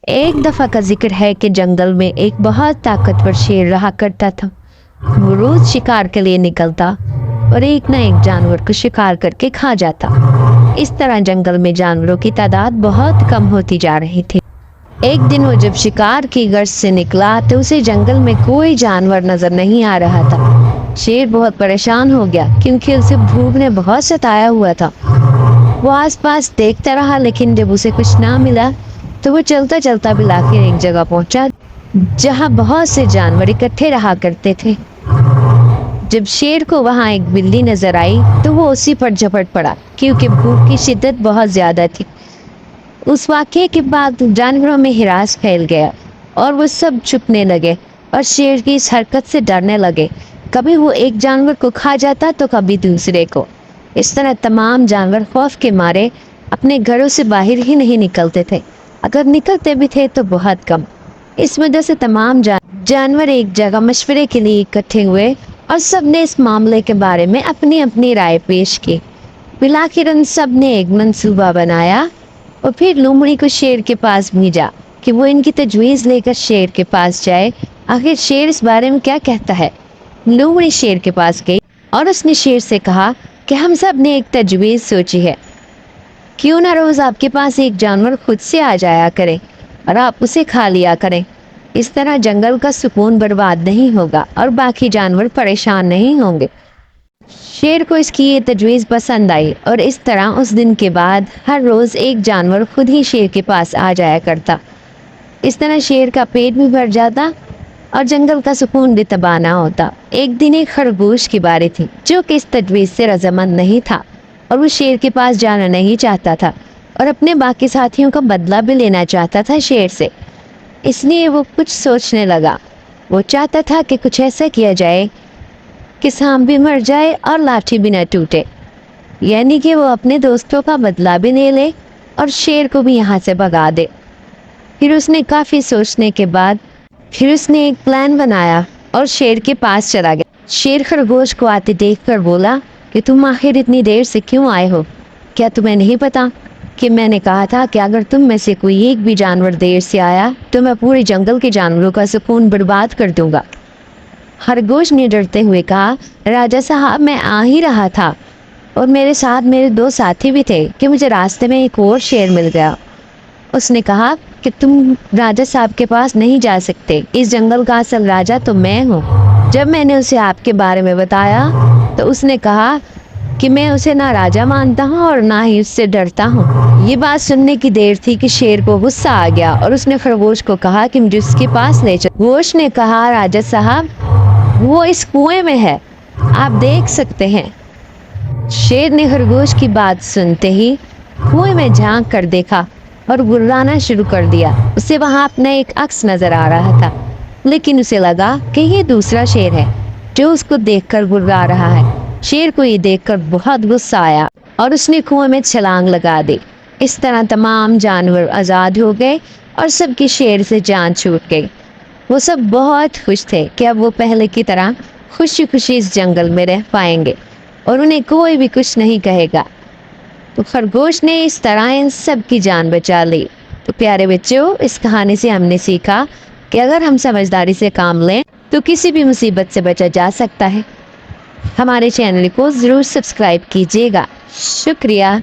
ایک دفعہ کا ذکر ہے کہ جنگل میں ایک بہت طاقتور شیر رہا کرتا تھا۔ وہ روز شکار کے لیے نکلتا اور ایک نہ ایک جانور کو شکار کر کے کھا جاتا۔ اس طرح جنگل میں جانوروں کی تعداد بہت کم ہوتی جا رہی تھی۔ ایک دن وہ جب شکار کی غرض سے نکلا تو اسے جنگل میں کوئی جانور نظر نہیں آ رہا تھا۔ شیر بہت پریشان ہو گیا کیونکہ اسے بھوک نے بہت ستایا ہوا تھا۔ وہ آس پاس دیکھتا رہا لیکن جب اسے کچھ نہ ملا تو وہ چلتا چلتا بلاخر ایک جگہ پہنچا جہاں بہت سے جانور اکٹھے رہا کرتے تھے۔ جب شیر کو وہاں ایک بلی نظر آئی تو وہ اسی پر جھپٹ پڑا کیونکہ بھوک کی شدت بہت زیادہ تھی۔ اس واقعے کے بعد جانوروں میں ہراس پھیل گیا اور وہ سب چھپنے لگے اور شیر کی اس حرکت سے ڈرنے لگے۔ کبھی وہ ایک جانور کو کھا جاتا تو کبھی دوسرے کو۔ اس طرح تمام جانور خوف کے مارے اپنے گھروں سے باہر ہی نہیں نکلتے تھے، اگر نکلتے بھی تھے تو بہت کم۔ اس وجہ سے تمام جانور ایک جگہ مشورے کے لیے اکٹھے ہوئے اور سب نے اس معاملے کے بارے میں اپنی اپنی رائے پیش کی۔ بلاخر ان سب نے ایک منصوبہ بنایا اور پھر لومڑی کو شیر کے پاس بھیجا کہ وہ ان کی تجویز لے کر شیر کے پاس جائے، آخر شیر اس بارے میں کیا کہتا ہے۔ لومڑی شیر کے پاس گئی اور اس نے شیر سے کہا کہ ہم سب نے ایک تجویز سوچی ہے، کیوں نہ روز آپ کے پاس ایک جانور خود سے آ جایا کرے اور آپ اسے کھا لیا کریں۔ اس طرح جنگل کا سکون برباد نہیں ہوگا اور باقی جانور پریشان نہیں ہوں گے۔ شیر کو اس کی یہ تجویز پسند آئی اور اس طرح اس دن کے بعد ہر روز ایک جانور خود ہی شیر کے پاس آ جایا کرتا۔ اس طرح شیر کا پیٹ بھی بھر جاتا اور جنگل کا سکون بھی تباہ نہ ہوتا۔ ایک دن ایک خرگوش کی باری تھی جو کہ اس تجویز سے رضامند نہیں تھا اور وہ شیر کے پاس جانا نہیں چاہتا تھا اور اپنے باقی ساتھیوں کا بدلہ بھی لینا چاہتا تھا شیر سے۔ اس لیے وہ کچھ سوچنے لگا۔ وہ چاہتا تھا کہ کچھ ایسا کیا جائے کہ سانپ بھی مر جائے اور لاٹھی بھی نہ ٹوٹے، یعنی کہ وہ اپنے دوستوں کا بدلہ بھی لے لے اور شیر کو بھی یہاں سے بھگا دے۔ پھر اس نے کافی سوچنے کے بعد ایک پلان بنایا اور شیر کے پاس چلا گیا۔ شیر خرگوش کو آتے دیکھ کر بولا کہ تم آخر اتنی دیر سے کیوں آئے ہو؟ کیا تمہیں نہیں پتا کہ میں نے کہا تھا کہ اگر تم میں سے کوئی ایک بھی جانور دیر سے آیا تو میں پورے جنگل کے جانوروں کا سکون برباد کر دوں گا۔ خرگوش نے ڈرتے ہوئے کہا، راجا صاحب میں آ ہی رہا تھا اور میرے ساتھ میرے دو ساتھی بھی تھے کہ مجھے راستے میں ایک اور شیر مل گیا۔ اس نے کہا کہ تم راجا صاحب کے پاس نہیں جا سکتے، اس جنگل کا اصل راجا تو میں ہوں۔ جب میں نے اسے آپ کے بارے میں بتایا تو اس نے کہا کہ میں اسے نہ راجا مانتا ہوں اور نہ ہی اس سے ڈرتا ہوں۔ یہ بات سننے کی دیر تھی کہ شیر کو غصہ آ گیا اور اس نے خرگوش کو کہا کہ مجھے اس کے پاس لے چلو۔ خرگوش نے کہا، راجا صاحب وہ اس کنویں میں ہے، آپ دیکھ سکتے ہیں۔ شیر نے خرگوش کی بات سنتے ہی کنویں میں جھانک کر دیکھا اور گرانا شروع کر دیا۔ اسے وہاں اپنا ایک عکس نظر آ رہا تھا، لیکن اسے لگا کہ یہ دوسرا شیر ہے جو اس کو دیکھ کر گرا رہا ہے۔ شیر کو یہ دیکھ کر بہت غصہ آیا اور اس نے کنویں میں چھلانگ لگا دی۔ اس طرح تمام جانور آزاد ہو گئے اور سب کی شیر سے جان چھوٹ گئی۔ وہ سب بہت خوش تھے کہ اب وہ پہلے کی طرح خوشی خوشی اس جنگل میں رہ پائیں گے اور انہیں کوئی بھی کچھ نہیں کہے گا۔ تو خرگوش نے اس طرح ان سب کی جان بچا لی۔ تو پیارے بچوں، اس کہانی سے ہم نے سیکھا کہ اگر ہم سمجھداری سے کام لیں تو کسی بھی مصیبت سے بچا جا سکتا ہے۔ ہمارے چینل کو ضرور سبسکرائب کیجیے گا۔ شکریہ۔